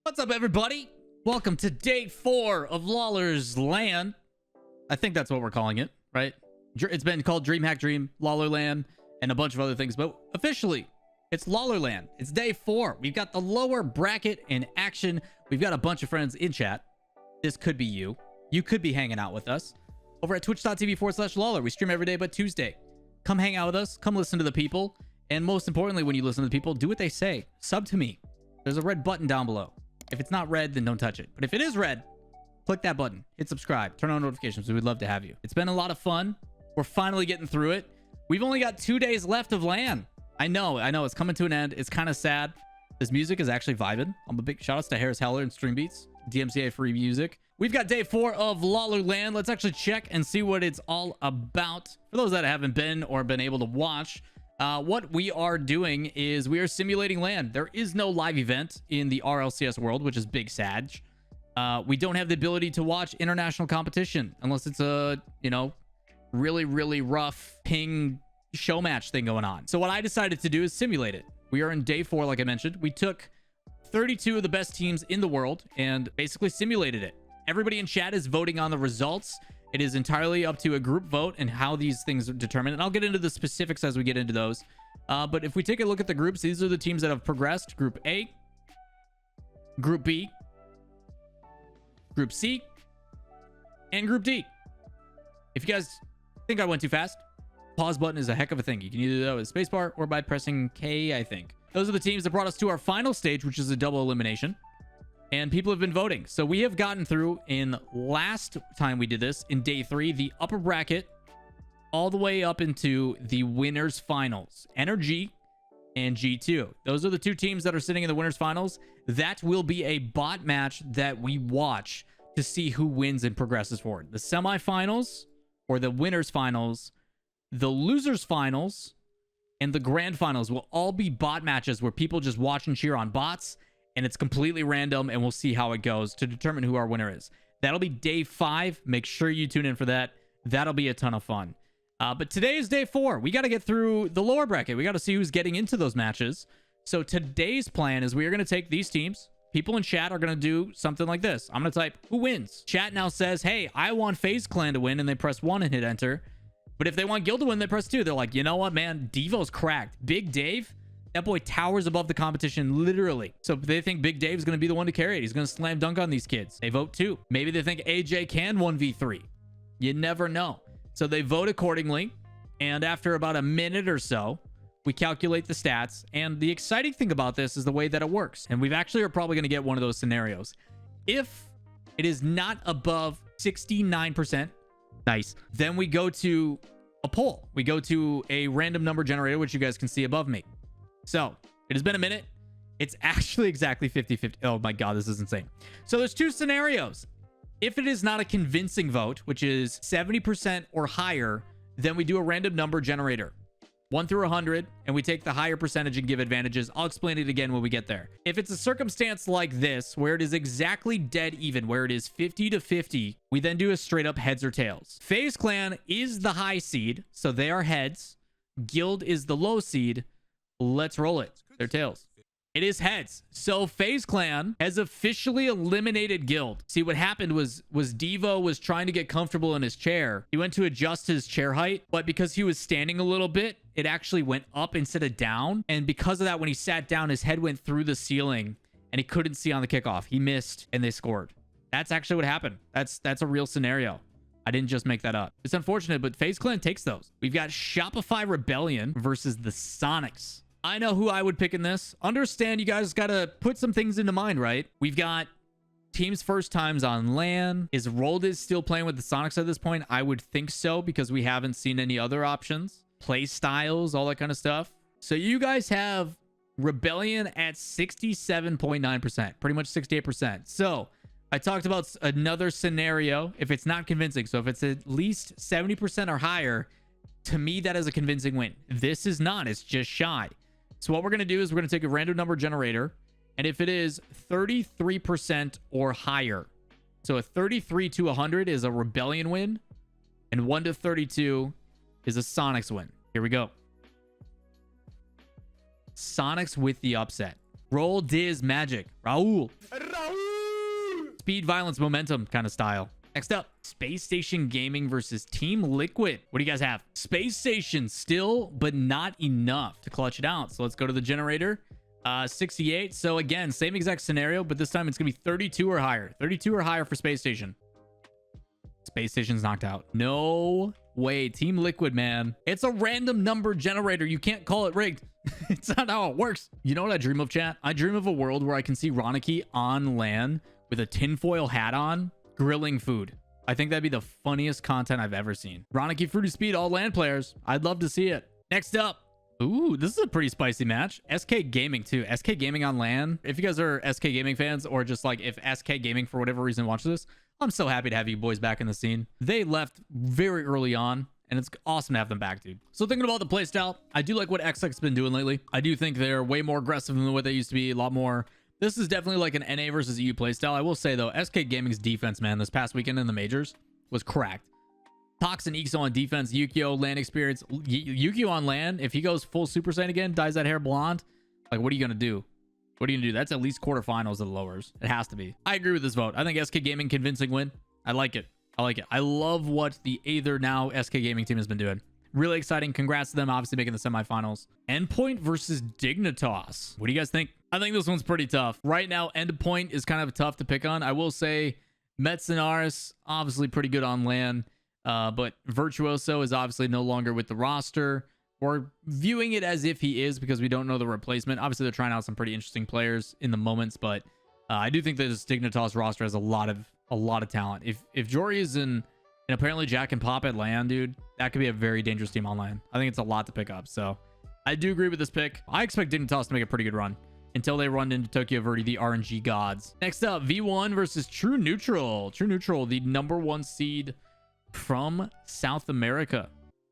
What's up, everybody? Welcome to day 4 of Lawler's LAN. I think that's what we're calling it, right? It's been called Dream Hack Dream, Lawler LAN, and a bunch of other things, but officially, it's Lawler LAN. It's day 4. We've got the lower bracket in action. We've got a bunch of friends in chat. This could be you. You could be hanging out with us over at twitch.tv/Lawler. We stream every day but Tuesday. Come hang out with us. Come listen to the people. And most importantly, when you listen to the people, do what they say. Sub to me. There's a red button down below. If it's not red, then don't touch it. But if it is red, click that button. Hit subscribe. Turn on notifications. We would love to have you. It's been a lot of fun. We're finally getting through it. We've only got 2 days left of LAN. I know. It's coming to an end. It's kind of sad. This music is actually vibing. I'm a big shout outs to Harris Heller and Stream Beats. DMCA free music. We've got day 4 of Lawler LAN. Let's actually check and see what it's all about. For those that haven't been or been able to watch, what we are doing is we are simulating LAN. There is no live event in the RLCS world, which is big sad. We don't have the ability to watch international competition unless it's a, really, really rough ping show match thing going on. So what I decided to do is simulate it. We are in day 4, like I mentioned. We took 32 of the best teams in the world and basically simulated it. Everybody in chat is voting on the results. It is entirely up to a group vote and how these things are determined. And I'll get into the specifics as we get into those. But if we take a look at the groups, these are the teams that have progressed. Group A, Group B, Group C, and Group D. If you guys think I went too fast, pause button is a heck of a thing. You can either do that with spacebar or by pressing K, I think. Those are the teams that brought us to our final stage, which is a double elimination. And people have been voting. So we have gotten through, in last time we did this, in day 3, the upper bracket, all the way up into the winners finals. NRG and G2. Those are the 2 teams that are sitting in the winners finals. That will be a bot match that we watch to see who wins and progresses forward. The semifinals, or the winners finals, the losers finals, and the grand finals will all be bot matches where people just watch and cheer on bots. And it's completely random, and we'll see how it goes to determine who our winner is. That'll be day 5. Make sure you tune in for that. That'll be a ton of fun. But today is day 4. We got to get through the lower bracket. We got to see who's getting into those matches. So today's plan is we are going to take these teams. People in chat are going to do something like this. I'm going to type, who wins? Chat now says, hey, I want FaZe Clan to win, and they press 1 and hit enter. But if they want Guild to win, they press 2. They're like, you know what, man? Devo's cracked. Big Dave, that boy towers above the competition, literally. So they think Big Dave's going to be the one to carry it. He's going to slam dunk on these kids. They vote 2. Maybe they think AJ can 1v3. You never know. So they vote accordingly. And after about a minute or so, we calculate the stats. And the exciting thing about this is the way that it works. And we've actually are probably going to get one of those scenarios. If it is not above 69%, nice, then we go to a poll. We go to a random number generator, which you guys can see above me. So it has been a minute. It's actually exactly 50-50. Oh my God, this is insane. So there's 2 scenarios. If it is not a convincing vote, which is 70% or higher, then we do a random number generator, 1 through 100, and we take the higher percentage and give advantages. I'll explain it again when we get there. If it's a circumstance like this, where it is exactly dead even, where it is 50-50, we then do a straight up heads or tails. FaZe Clan is the high seed, so they are heads. Guild is the low seed. Let's roll it. They're tails. It is heads. So FaZe Clan has officially eliminated Guild. See, what happened was Devo was trying to get comfortable in his chair. He went to adjust his chair height, but because he was standing a little bit, it actually went up instead of down. And because of that, when he sat down, his head went through the ceiling and he couldn't see on the kickoff. He missed and they scored. That's actually what happened. That's a real scenario. I didn't just make that up. It's unfortunate, but FaZe Clan takes those. We've got Shopify Rebellion versus the Sonics. I know who I would pick in this. Understand, you guys got to put some things into mind, right? We've got teams first times on LAN. Is Roldiz still playing with the Sonics at this point? I would think so, because we haven't seen any other options. Play styles, all that kind of stuff. So you guys have Rebellion at 67.9%, pretty much 68%. So I talked about another scenario. If it's not convincing, so if it's at least 70% or higher, to me, that is a convincing win. This is not. It's just shy. So what we're going to do is we're going to take a random number generator. And if it is 33% or higher, so a 33 to 100 is a Rebellion win, and 1 to 32 is a Sonics win. Here we go. Sonics with the upset. Roll Diz Magic. LAWL. speed, violence, momentum kind of style. Next up, Space Station Gaming versus Team Liquid. What do you guys have? Space Station still, but not enough to clutch it out. So let's go to the generator. 68. So again, same exact scenario, but this time it's gonna be 32 or higher. 32 or higher for Space Station. Space Station's knocked out. No way. Team Liquid, man. It's a random number generator. You can't call it rigged. It's not how it works. You know what I dream of, chat? I dream of a world where I can see Ronicky on LAN with a tinfoil hat on, grilling food. I think that'd be the funniest content I've ever seen. Ronicky Fruity Speed, all LAN players. I'd love to see it. Next up. Ooh, this is a pretty spicy match. SK Gaming too. SK Gaming on LAN. If you guys are SK Gaming fans, or just like if SK Gaming for whatever reason watches this, I'm so happy to have you boys back in the scene. They left very early on, and it's awesome to have them back, dude. So thinking about the playstyle, I do like what XX's been doing lately. I do think they're way more aggressive than what they used to be, a lot more. This is definitely like an NA versus EU playstyle. I will say though, SK Gaming's defense, man, this past weekend in the majors was cracked. Tox and Ixo on defense, Yukio LAN experience. Yukio on LAN, if he goes full Super Saiyan again, dyes that hair blonde, like what are you gonna do? What are you gonna do? That's at least quarterfinals of the lowers. It has to be. I agree with this vote. I think SK Gaming convincing win. I like it. I like it. I love what the Aether now SK Gaming team has been doing. Really exciting. Congrats to them, obviously making the semifinals. Endpoint versus Dignitas. What do you guys think? I think this one's pretty tough. Right now, Endpoint is kind of tough to pick on. I will say Metzenaris, obviously pretty good on LAN. But Virtuoso is obviously no longer with the roster. We're viewing it as if he is because we don't know the replacement. Obviously, they're trying out some pretty interesting players in the moments, but I do think that this Dignitas roster has a lot of talent. If Jory is in, and apparently Jack and Pop at LAN, dude, that could be a very dangerous team on LAN. I think it's a lot to pick up. So I do agree with this pick. I expect Dignitas to make a pretty good run until they run into Tokyo Verde, the RNG gods. Next up, V1 versus True Neutral. True Neutral, the #1 seed from South America.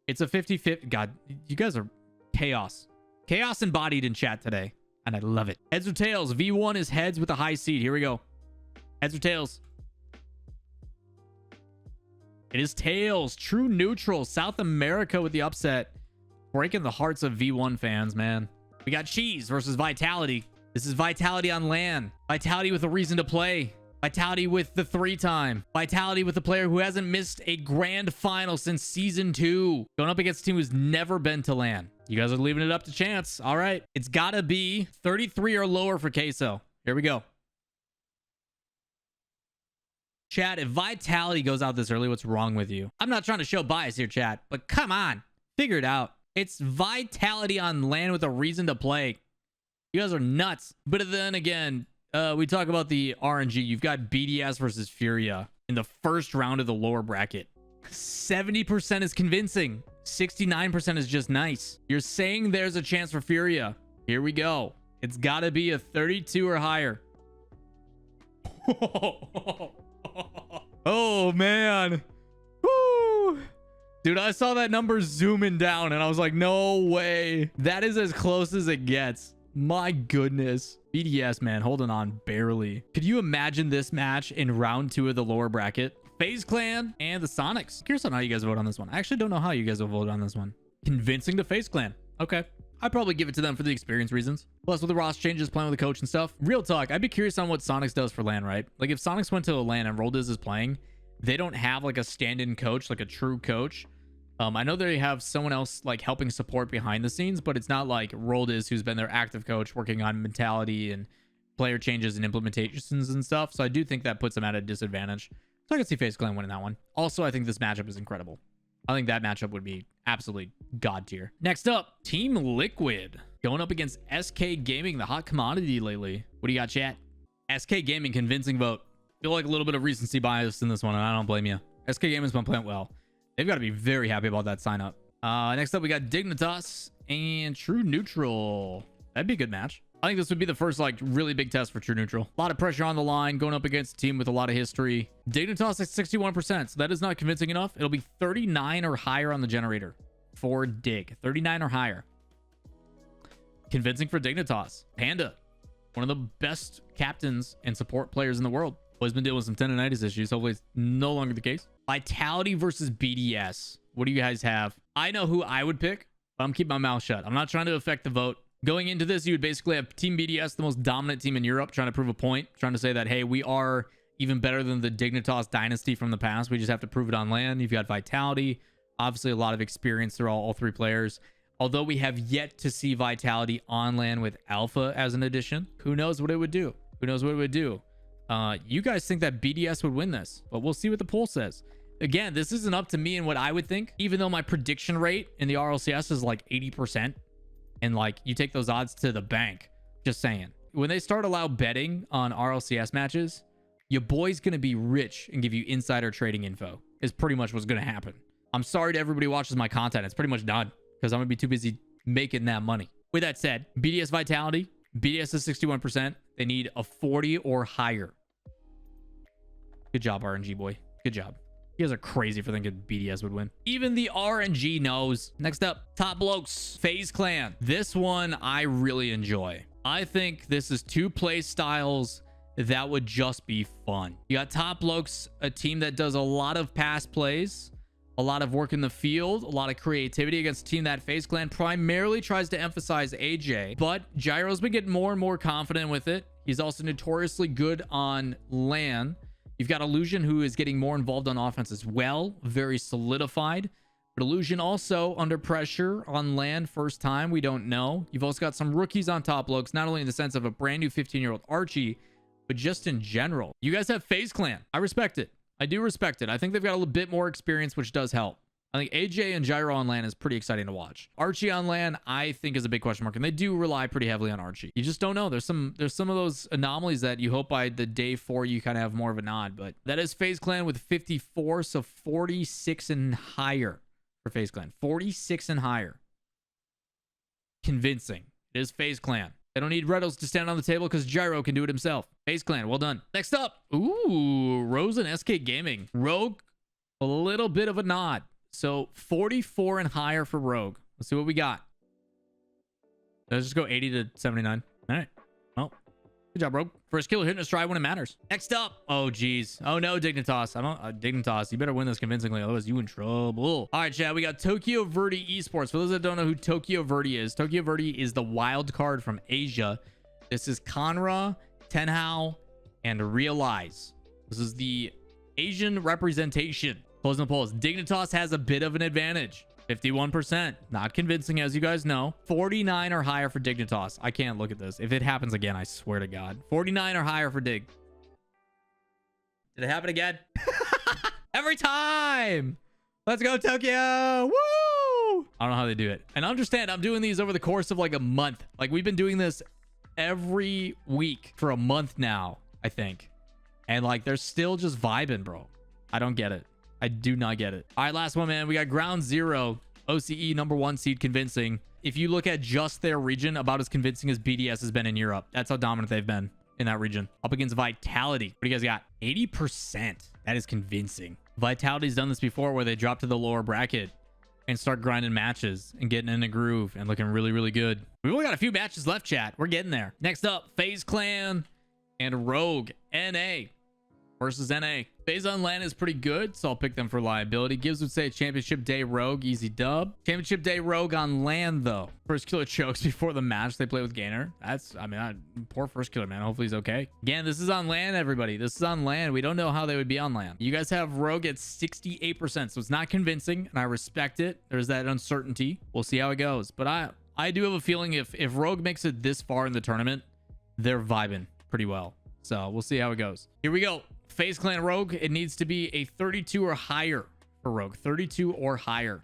It's a 50-50. God, you guys are chaos. Chaos embodied in chat today, and I love it. Heads or tails? V1 is heads with a high seed. Here we go. Heads or tails? It is tails. True Neutral. South America with the upset. Breaking the hearts of V1 fans, man. We got Cheese versus Vitality. This is Vitality on LAN. Vitality with a reason to play. Vitality with the 3-time. Vitality with a player who hasn't missed a grand final since season 2. Going up against a team who's never been to LAN. You guys are leaving it up to chance. All right. It's got to be 33 or lower for Queso. Here we go. Chat, if Vitality goes out this early, what's wrong with you? I'm not trying to show bias here, chat, but come on. Figure it out. It's Vitality on LAN with a reason to play. You guys are nuts. But then again, we talk about the RNG. You've got BDS versus Furia in the first round of the lower bracket. 70% is convincing. 69% is just nice. You're saying there's a chance for Furia. Here we go. It's got to be a 32 or higher. Oh, man. Woo. Dude, I saw that number zooming down, and I was like, no way. That is as close as it gets. My goodness. BDS, man, holding on barely. Could you imagine this match in round 2 of the lower bracket? FaZe Clan and the Sonics. Curious on how you guys vote on this one. I actually don't know how you guys will vote on this one. Convincing the FaZe Clan. Okay. I'd probably give it to them for the experience reasons. Plus, with the roster changes, playing with the coach and stuff. Real talk, I'd be curious on what Sonics does for LAN, right? Like, if Sonics went to a LAN and Roldiz is playing, they don't have, like, a stand-in coach, like a true coach. I know they have someone else like helping support behind the scenes, but it's not like Roldiz, who's been their active coach working on mentality and player changes and implementations and stuff. So I do think that puts them at a disadvantage. So I can see FaZe Clan winning that one. Also, I think this matchup is incredible. I think that matchup would be absolutely god tier. Next up, Team Liquid going up against SK Gaming, the hot commodity lately. What do you got, chat? SK Gaming, convincing vote. Feel like a little bit of recency bias in this one, and I don't blame you. SK Gaming's been playing well. They've got to be very happy about that sign up. Next up, we got Dignitas and True Neutral. That'd be a good match. I think this would be the first like really big test for True Neutral. A lot of pressure on the line, going up against a team with a lot of history. Dignitas at 61%, so that is not convincing enough. It'll be 39 or higher on the generator for Dig. 39 or higher. Convincing for Dignitas. Panda, one of the best captains and support players in the world. Always been dealing with some tendonitis issues. Hopefully it's no longer the case. Vitality versus BDS. What do you guys have? I know who I would pick, but I'm keeping my mouth shut. I'm not trying to affect the vote. Going into this, you would basically have Team BDS, the most dominant team in Europe, trying to prove a point, trying to say that, hey, we are even better than the Dignitas dynasty from the past. We just have to prove it on LAN. You've got Vitality, obviously a lot of experience through all three players. Although we have yet to see Vitality on LAN with Alpha as an addition. Who knows what it would do? Who knows what it would do? You guys think that BDS would win this, but we'll see what the poll says. Again, this isn't up to me and what I would think, even though my prediction rate in the RLCS is like 80%. And like, you take those odds to the bank. Just saying. When they start allow betting on RLCS matches, your boy's going to be rich and give you insider trading info is pretty much what's going to happen. I'm sorry to everybody who watches my content. It's pretty much done because I'm going to be too busy making that money. With that said, BDS Vitality, BDS is 61%. They need a 40 or higher. Good job, RNG boy. Good job. You guys are crazy for thinking BDS would win. Even the RNG knows. Next up, Top Blokes, FaZe Clan. This one I really enjoy. I think this is two play styles that would just be fun. You got Top Blokes, a team that does a lot of pass plays, a lot of work in the field, a lot of creativity against a team that FaZe Clan primarily tries to emphasize AJ. But Gyro's been getting more and more confident with it. He's also notoriously good on LAN. You've got Illusion, who is getting more involved on offense as well. Very solidified. But Illusion also under pressure on LAN first time. We don't know. You've also got some rookies on Top Blokes, not only in the sense of a brand new 15-year-old Archie, but just in general. You guys have FaZe Clan. I respect it. I do respect it. I think they've got a little bit more experience, which does help. I think AJ and Gyro on LAN is pretty exciting to watch. Archie on LAN, I think, is a big question mark, and they do rely pretty heavily on Archie. You just don't know. There's some of those anomalies that you hope by the day 4 you kind of have more of a nod, but that is FaZe Clan with 54, so 46 and higher for FaZe Clan. 46 and higher. Convincing. It is FaZe Clan. They don't need Redos to stand on the table because Gyro can do it himself. FaZe Clan, well done. Next up, ooh, Rose and SK Gaming. Rogue, a little bit of a nod. So 44 and higher for Rogue. Let's see what we got. Let's just go 80 to 79. All right. Well, good job, Rogue. First kill hitting a stride when it matters. Next up. Oh, geez. Oh, no, Dignitas. Dignitas, you better win this convincingly. Otherwise, you in trouble. All right, Chad. We got Tokyo Verde Esports. For those that don't know who Tokyo Verde is, Tokyo Verde is the wild card from Asia. This is Conra, Tenhao, and Realize. This is the Asian representation. Closing the polls. Dignitas has a bit of an advantage. 51%. Not convincing, as you guys know. 49 or higher for Dignitas. I can't look at this. If it happens again, I swear to God. 49 or higher for Dig. Did it happen again? Every time! Let's go, Tokyo! Woo! I don't know how they do it. And understand, I'm doing these over the course of like a month. Like, we've been doing this every week for a month now, I think. And like, they're still just vibing, bro. I don't get it. I do not get it. All right, last one, man. We got Ground Zero, OCE #1 seed, convincing. If you look at just their region, about as convincing as BDS has been in Europe. That's how dominant they've been in that region. Up against Vitality. What do you guys got? 80%. That is convincing. Vitality's done this before where they drop to the lower bracket and start grinding matches and getting in a groove and looking really, really good. We've only got a few matches left, chat. We're getting there. Next up, FaZe Clan and Rogue NA versus NA. FaZe on LAN is pretty good, so I'll pick them for liability. Gibbs would say Championship Day Rogue, easy dub. Championship Day Rogue on LAN, though. First killer chokes before the match they play with Gainer. That's, I mean, poor first killer, man. Hopefully he's okay. Again, this is on LAN, everybody. This is on LAN. We don't know how they would be on LAN. You guys have Rogue at 68%, so it's not convincing, and I respect it. There's that uncertainty. We'll see how it goes. But I do have a feeling if Rogue makes it this far in the tournament, they're vibing pretty well. So we'll see how it goes. Here we go. FaZe Clan Rogue, it needs to be a 32 or higher for Rogue. 32 or higher.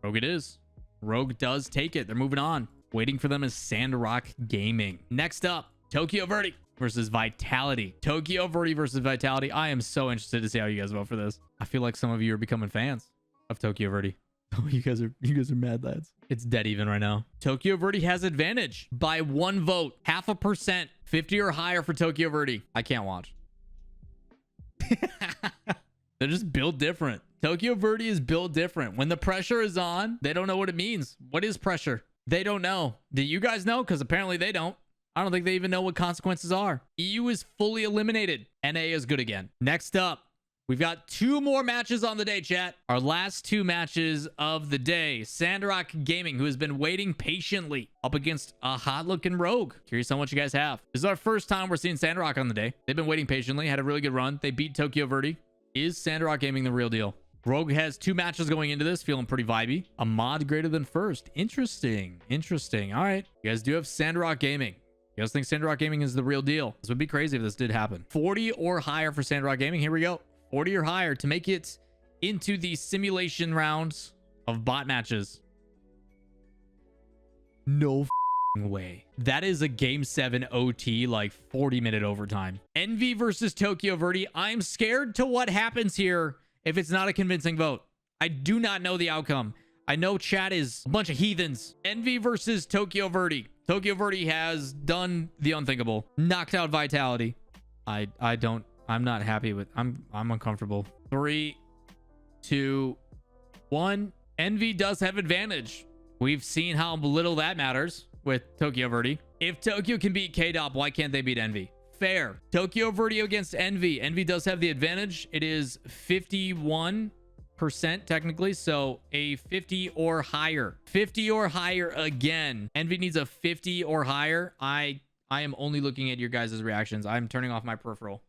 Rogue it is. Rogue does take it. They're moving on. Waiting for them is Sandrock Gaming. Next up, Tokyo Verde versus Vitality. Tokyo Verde versus Vitality. I am so interested to see how you guys vote for this. I feel like some of you are becoming fans of Tokyo Verde. Oh, you guys are mad lads. It's dead even right now. Tokyo Verde has advantage by 1 vote. 0.5%. 50 or higher for Tokyo Verde. I can't watch. They're just built different. Tokyo Verde is built different. When the pressure is on, they don't know what it means. What is pressure? They don't know. Do you guys know? Because apparently they don't. I don't think they even know what consequences are. EU is fully eliminated. NA is good again. Next up, We've got 2 more matches on the day, chat. Our last 2 matches of the day. Sandrock Gaming, who has been waiting patiently, up against a hot-looking Rogue. Curious on what you guys have. This is our first time we're seeing Sandrock on the day. They've been waiting patiently, had a really good run. They beat Tokyo Verde. Is Sandrock Gaming the real deal? Rogue has 2 matches going into this, feeling pretty vibey. A mod greater than first. Interesting. Interesting. All right. You guys do have Sandrock Gaming. You guys think Sandrock Gaming is the real deal? This would be crazy if this did happen. 40 or higher for Sandrock Gaming. Here we go. 40 or higher to make it into the simulation rounds of bot matches. No way. That is a game 7 OT, like 40-minute overtime. Envy versus Tokyo Verde. I'm scared to what happens here if it's not a convincing vote. I do not know the outcome. I know chat is a bunch of heathens. Envy versus Tokyo Verde. Tokyo Verde has done the unthinkable. Knocked out Vitality. I'm not happy with... I'm uncomfortable. 3, 2, 1. Envy does have advantage. We've seen how little that matters with Tokyo Verde. If Tokyo can beat K-Dop, why can't they beat Envy? Fair. Tokyo Verde against Envy. Envy does have the advantage. It is 51% technically, so a 50 or higher. 50 or higher again. Envy needs a 50 or higher. I am only looking at your guys' reactions. I'm turning off my peripheral.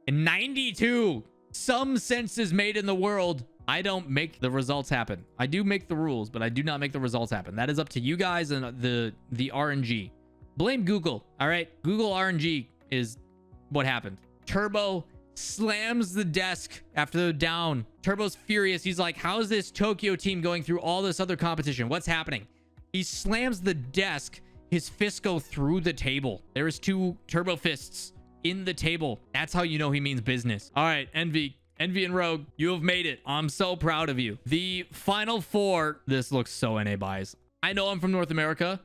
And 92. Some sense is made in the world. I don't make the results happen. I do make the rules, but I do not make the results happen. That is up to you guys and the RNG. Blame Google. All right. Google RNG is what happened. Turbo slams the desk after the down. Turbo's furious. He's like, how is this Tokyo team going through all this other competition? What's happening? He slams the desk. His fists go through the table. There is 2 Turbo fists in the table. That's how you know he means business. All right, Envy and Rogue, you have made it. I'm so proud of you. The final 4. This looks so NA bias. I know I'm from North America.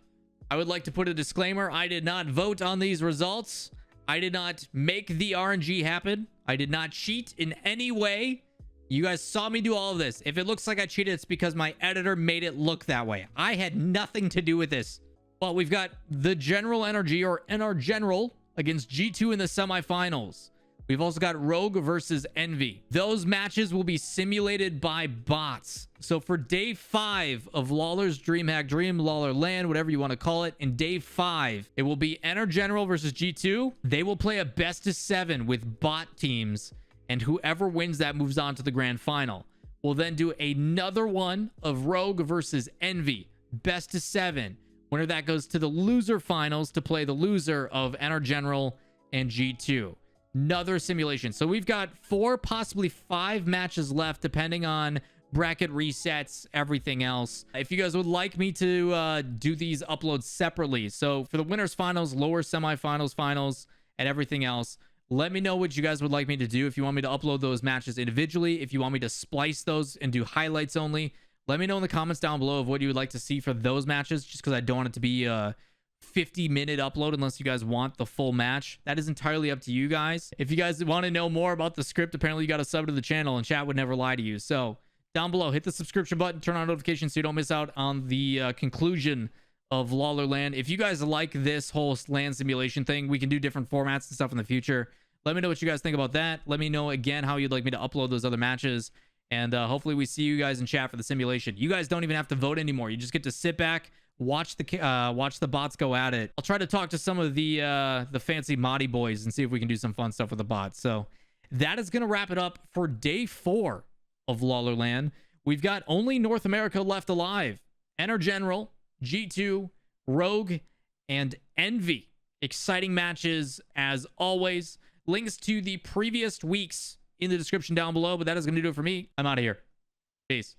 I would like to put a disclaimer. I did not vote on these results. I did not make the RNG happen. I did not cheat in any way. You guys saw me do all of this. If it looks like I cheated, it's because my editor made it look that way. I had nothing to do with this. But we've got the General NRG, or NR General, against G2 in the semifinals. We've also got Rogue versus Envy. Those matches will be simulated by bots. So for day 5 of Lawler's DreamHack Dream, Lawler LAN, whatever you want to call it, in day 5, it will be NR General versus G2. They will play a best of 7 with bot teams, and whoever wins that moves on to the grand final. We'll then do another one of Rogue versus Envy, best of 7. Winner that goes to the loser finals to play the loser of NR General and G2. Another simulation. So we've got 4, possibly 5 matches left, depending on bracket resets, everything else. If you guys would like me to do these uploads separately, so for the winners finals, lower semifinals, finals, and everything else, let me know what you guys would like me to do. If you want me to upload those matches individually, if you want me to splice those and do highlights only, let me know in the comments down below of what you would like to see for those matches, just because I don't want it to be a 50-minute upload unless you guys want the full match. That is entirely up to you guys. If you guys want to know more about the script, apparently you got to sub to the channel, and chat would never lie to you. So down below, hit the subscription button, turn on notifications so you don't miss out on the conclusion of Lawler LAN. If you guys like this whole LAN simulation thing, we can do different formats and stuff in the future. Let me know what you guys think about that. Let me know again how you'd like me to upload those other matches. And hopefully we see you guys in chat for the simulation. You guys don't even have to vote anymore. You just get to sit back, watch the bots go at it. I'll try to talk to some of the fancy moddy boys and see if we can do some fun stuff with the bots. So that is going to wrap it up for day 4 of Lawler LAN. We've got only North America left alive. NR General, G2, Rogue, and Envy. Exciting matches as always. Links to the previous weeks in the description down below, but that is going to do it for me. I'm out of here. Peace.